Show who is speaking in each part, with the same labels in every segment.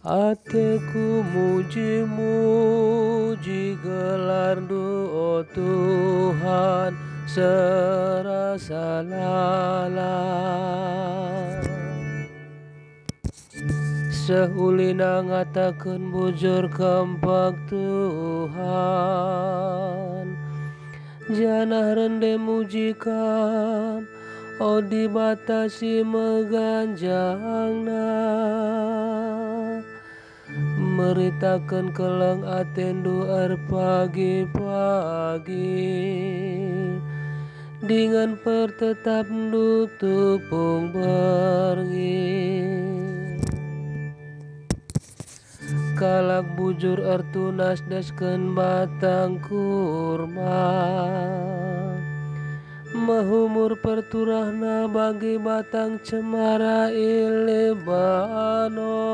Speaker 1: Hatiku muji-muji gelar-Mu, oh Tuhan, serasa lalang. Seulina ngatakeun bujur kampak Tuhan, janah rende muji Kam, oh dibatasi meganjangna. Meritakeun keleng atendu pagi-pagi, dengan pertetapndu tupung bergi. Kalak bujur ertunas daskeun batang kurma, mahumur perturahna bagi batang cemara Lebanon.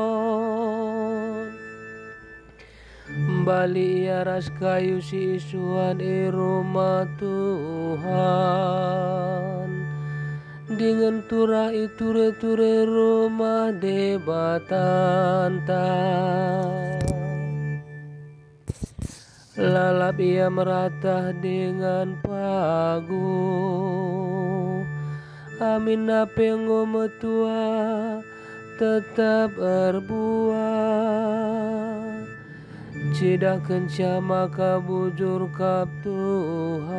Speaker 1: Bali iaras kayu si isuan rumah Tuhan, dengan turah iture-ture rumah debatanta. Lalap ia meratah dengan pagu, amin napengo metua tetap berbuah. Cidah kenca maka bujur kap Tuhan,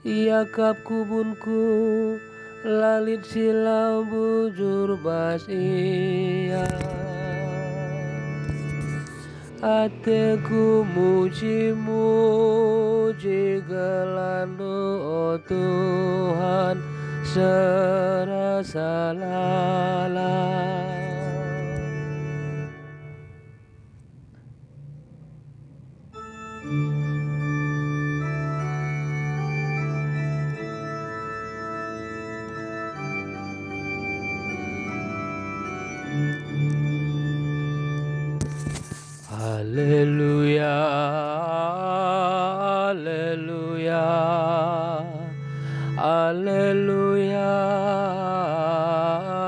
Speaker 1: ia kap kubunku lalit silau bujur bas ia. Hatiku muji-muji gelar-Mu, oh Tuhan, serasa lalang. Haleluya, haleluya, haleluya,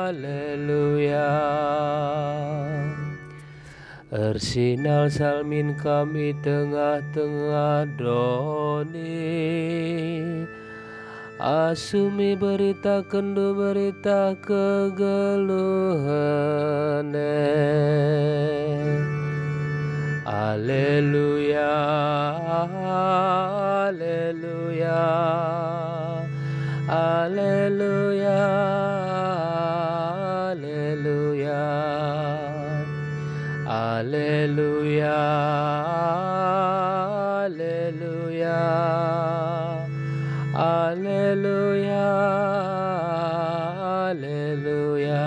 Speaker 1: haleluya. Ersinal salmin kami tengah-tengah doni, asumi berita kendu berita kegeluhane. Haleluya, haleluya, haleluya, haleluya, haleluya, haleluya, haleluya, haleluya.